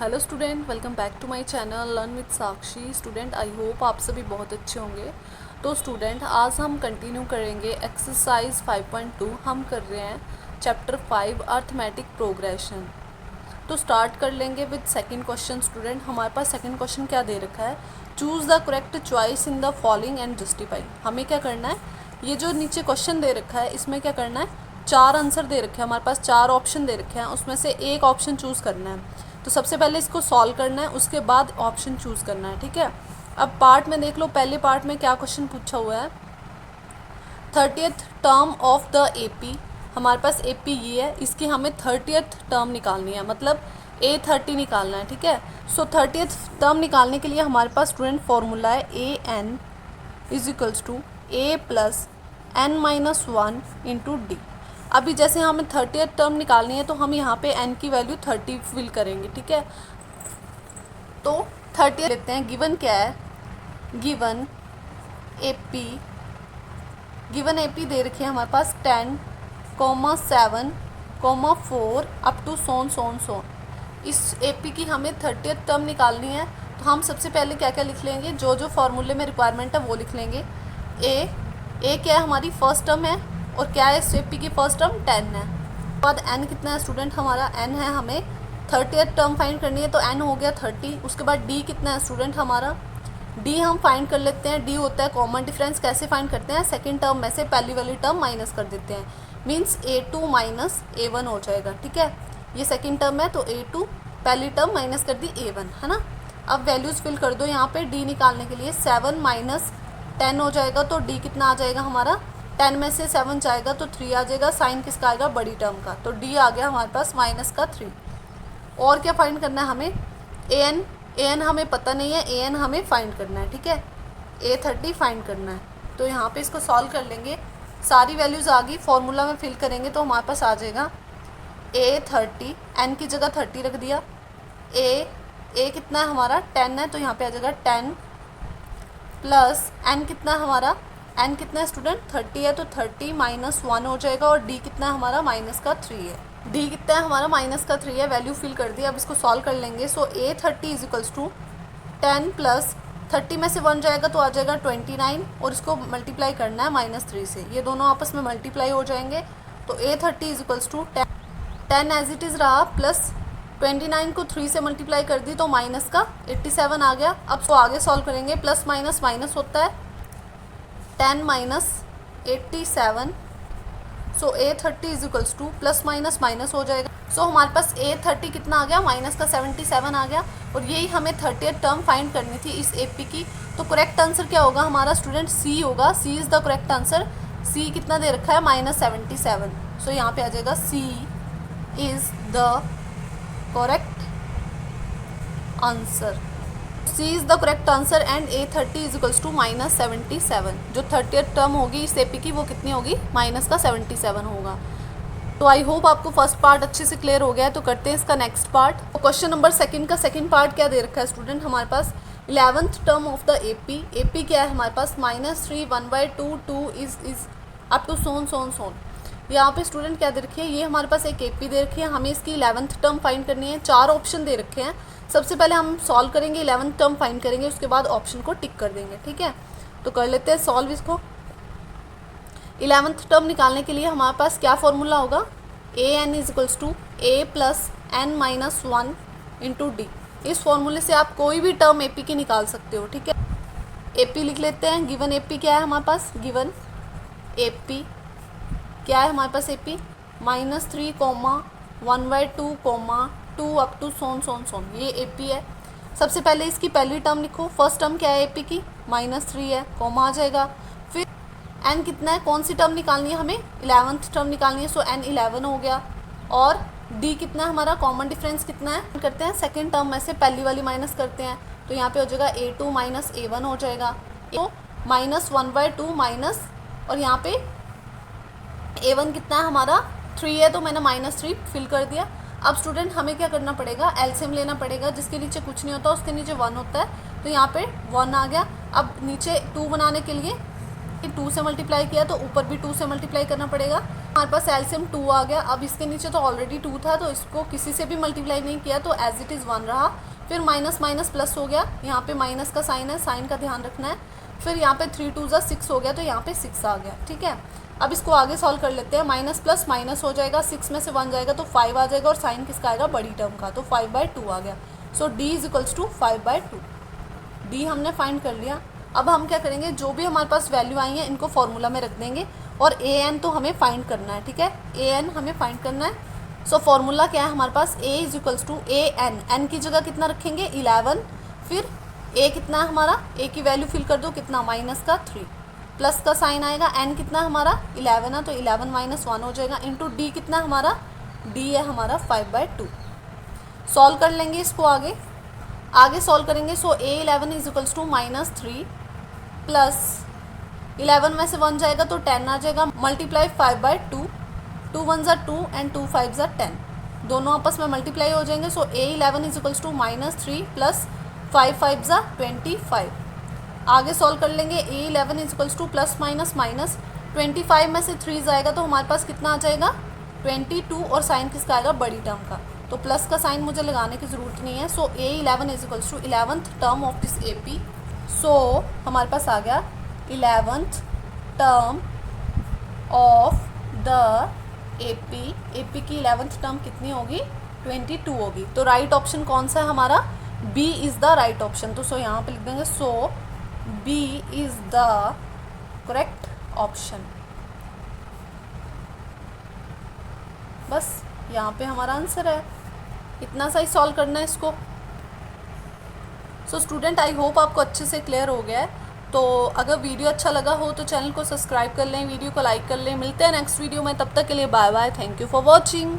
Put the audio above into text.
Hello student, welcome back to my channel learn with Sakshi. Student, I hope आप सभी बहुत अच्छे होंगे। तो स्टूडेंट, आज हम कंटिन्यू करेंगे एक्सरसाइज 5.2। हम कर रहे हैं चैप्टर 5 अर्थमेटिक प्रोग्रेशन। तो स्टार्ट कर लेंगे विद सेकंड क्वेश्चन। स्टूडेंट, हमारे पास सेकंड क्वेश्चन क्या दे रखा है? Choose the correct choice in the following and justify. हमें क्या करना है? ये जो नीचे क्वेश्चन दे रखा है इसमें क्या करना है? 4 आंसर दे रखे हैं, हमारे पास 4 ऑप्शन दे रखे हैं, उसमें से एक ऑप्शन चूज़ करना है। तो सबसे पहले इसको सॉल्व करना है, उसके बाद ऑप्शन चूज़ करना है। ठीक है, अब पार्ट में देख लो। पहले पार्ट में क्या क्वेश्चन पूछा हुआ है? 30th term of the AP. हमारे पास एपी ये है, इसकी हमें 30th टर्म निकालनी है, मतलब A30 निकालना है। ठीक है, सो 30th टर्म निकालने के लिए हमारे पास स्टूडेंट फॉर्मूला है AN is equals to A plus N-1 into D. अभी जैसे हमें 30th टर्म निकालनी है तो हम यहाँ पे n की वैल्यू 30 फिल करेंगे। ठीक है, तो 30 लेते हैं। गिवन क्या है? गिवन एपी दे रखी है हमारे पास 10, 7, 4 अप टू सोन। इस एपी की हमें 30th टर्म निकालनी है, तो हम सबसे पहले क्या क्या लिख लेंगे? जो जो फॉर्मूले में रिक्वायरमेंट है वो लिख लेंगे। ए क्या है? हमारी फर्स्ट टर्म है, और क्या है इस एपी की फर्स्ट टर्म? 10 है। बाद एन कितना है स्टूडेंट? हमारा एन है, हमें 30th टर्म फाइंड करनी है, तो एन हो गया 30। उसके बाद डी कितना है स्टूडेंट? हमारा डी हम फाइंड कर लेते हैं। डी होता है कॉमन डिफरेंस। कैसे फाइंड करते हैं? सेकंड टर्म में से पहली वाली टर्म माइनस कर देते हैं, मीन्स A2 माइनस A1 हो जाएगा। ठीक है, ये सेकंड टर्म है तो A2, पहली टर्म माइनस कर दी A1, है ना। अब वैल्यूज़ फिल कर दो यहाँ पे डी निकालने के लिए। 7 माइनस 10 हो जाएगा, तो डी कितना आ जाएगा हमारा? 10 में से 7 जाएगा तो 3 आ जाएगा। साइन किसका आएगा? बड़ी टर्म का। तो डी आ गया हमारे पास माइनस का 3। और क्या फाइंड करना है हमें? एन हमें पता नहीं है, एन हमें फाइंड करना है। ठीक है, A30 फाइंड करना है। तो यहाँ पे इसको सॉल्व कर लेंगे। सारी वैल्यूज़ आ गई, फॉर्मूला में फिल करेंगे तो हमारे पास आ जाएगा A30। एन की जगह 30 रख दिया। ए कितना है हमारा? 10 है, तो यहाँ पे आ जाएगा 10 प्लस एन कितना है हमारा? एन कितना है स्टूडेंट? 30 है, तो 30 माइनस 1 हो जाएगा। और डी कितना है हमारा? माइनस का 3 है। डी कितना है हमारा? माइनस का 3 है। वैल्यू फिल कर दी। अब इसको सॉल्व कर लेंगे। So A30 is equals to 10 plus 30 में से 1 जाएगा तो आ जाएगा 29, और इसको मल्टीप्लाई करना है -3 से। ये दोनों आपस में मल्टीप्लाई हो जाएंगे, तो A30 is equals to 10 as it is रहा, प्लस 29 को 3 से मल्टीप्लाई कर दी तो माइनस का 87 आ गया। अब इसको आगे सॉल्व करेंगे। प्लस माइनस माइनस होता है, 10 minus 87। So A30 is equals to plus minus minus हो जाएगा। सो हमारे पास A30 कितना आ गया? माइनस का 77 आ गया। और यही हमें 30th टर्म फाइंड करनी थी इस एपी की। तो करेक्ट आंसर क्या होगा हमारा स्टूडेंट? सी होगा। सी इज़ द करेक्ट आंसर। सी कितना दे रखा है? -77। सो यहाँ पे आ जाएगा C is the correct answer. C is the correct answer and A30 is equals to -77। जो 30th टर्म होगी इस एपी की वो कितनी होगी? माइनस का 77 होगा। तो आई होप आपको फर्स्ट पार्ट अच्छे से क्लियर हो गया है। तो करते हैं इसका नेक्स्ट पार्ट। तो क्वेश्चन नंबर सेकंड का सेकंड पार्ट क्या दे रखा है स्टूडेंट? हमारे पास 11th term of the AP क्या है हमारे पास? -3 1/2 2 इज अप टू सोन। यहाँ पे स्टूडेंट क्या दे रखी है? ये हमारे पास एक एपी दे रखी है, हमें इसकी 11th टर्म फाइंड करनी है। 4 ऑप्शन दे रखे हैं। सबसे पहले हम सॉल्व करेंगे, 11th टर्म फाइंड करेंगे, उसके बाद ऑप्शन को टिक कर देंगे। ठीक है, तो कर लेते हैं सॉल्व इसको। 11th टर्म निकालने के लिए हमारे पास क्या फॉर्मूला होगा? AN is equals to A plus N-1 into D. इस फॉर्मूले से आप कोई भी टर्म एपी की निकाल सकते हो। ठीक है, एपी लिख लेते हैं। गिवन एपी क्या है हमारे पास? गिवन एपी क्या है हमारे पास? एपी -3, 1/2, 2 अप टू सोन। ये एपी है। सबसे पहले इसकी पहली टर्म लिखो। फर्स्ट टर्म क्या है एपी की? -3 है, कॉमा आ जाएगा। फिर एन कितना है? कौन सी टर्म निकालनी है हमें? 11th टर्म निकालनी है, सो एन 11 हो गया। और डी कितना है हमारा? कॉमन डिफरेंस कितना है? करते हैं सेकंड टर्म में से पहली वाली माइनस करते हैं, तो यहाँ पे हो जाएगा A2 माइनस A1 हो जाएगा। तो -1/2 माइनस, और यहाँ पे A1 कितना है हमारा? 3 है, तो मैंने -3 फिल कर दिया। अब स्टूडेंट हमें क्या करना पड़ेगा? एलसीएम लेना पड़ेगा। जिसके नीचे कुछ नहीं होता उसके नीचे 1 होता है, तो यहाँ पे 1 आ गया। अब नीचे 2 बनाने के लिए 2 से मल्टीप्लाई किया तो ऊपर भी 2 से मल्टीप्लाई करना पड़ेगा। हमारे पास एलसीएम 2 आ गया। अब इसके नीचे तो ऑलरेडी 2 था तो इसको किसी से भी मल्टीप्लाई नहीं किया तो एज इट इज़ 1 रहा। फिर माइनस माइनस प्लस हो गया, यहाँ पे माइनस का साइन है, साइन का ध्यान रखना है। फिर यहाँ पे 3 2 ज़ा 6 हो गया तो यहाँ पे 6 आ गया। ठीक है, अब इसको आगे सॉल्व कर लेते हैं। माइनस प्लस माइनस हो जाएगा, 6 में से 1 जाएगा तो 5 आ जाएगा और साइन किसका आएगा, बड़ी टर्म का, तो 5/2 आ गया। So d is equals to 5/2। D हमने फाइंड कर लिया। अब हम क्या करेंगे, जो भी हमारे पास वैल्यू आई है इनको फॉर्मूला में रख देंगे और ए एन तो हमें फाइंड करना है। ठीक है, ए एन हमें फाइंड करना है। सो फॉर्मूला क्या है हमारे पास, a is equals to a n, n की जगह कितना रखेंगे 11, फिर ए कितना है हमारा, ए की वैल्यू फिल कर दो, कितना माइनस का 3, प्लस का साइन आएगा, एन कितना हमारा 11 है तो 11 - 1 हो जाएगा, इंटू डी कितना हमारा, डी है हमारा 5/2। सॉल्व कर लेंगे इसको आगे सॉल्व करेंगे। So A11 is equals to -3 plus 11 में से 1 जाएगा तो 10 आ जाएगा, मल्टीप्लाई 5/2, 2 1 ज़ा 2 एंड 2 5 ज़ा 10, दोनों आपस में मल्टीप्लाई हो जाएंगे। So A11 is equals to -3 plus 5 5 ज़ा 25। आगे सॉल्व कर लेंगे। A11 is equals to plus minus minus 25 में से 3 जाएगा तो हमारे पास कितना आ जाएगा 22 और साइन किसका आएगा, बड़ी टर्म का, तो प्लस का साइन मुझे लगाने की ज़रूरत नहीं है। So A11 is equals to 11th term of this AP। So हमारे पास आ गया 11th term of the AP की 11th टर्म कितनी होगी, 22 होगी। तो राइट ऑप्शन कौन सा है हमारा, B is the right option. तो सो यहाँ पे लिख देंगे, सो B is the correct option. बस यहाँ पे हमारा आंसर है, इतना सा ही सॉल्व करना है इसको। सो स्टूडेंट, आई होप आपको अच्छे से क्लियर हो गया है। तो अगर वीडियो अच्छा लगा हो तो चैनल को सब्सक्राइब कर लें, वीडियो को लाइक कर लें। मिलते हैं नेक्स्ट वीडियो में, तब तक के लिए bye bye, thank you for watching.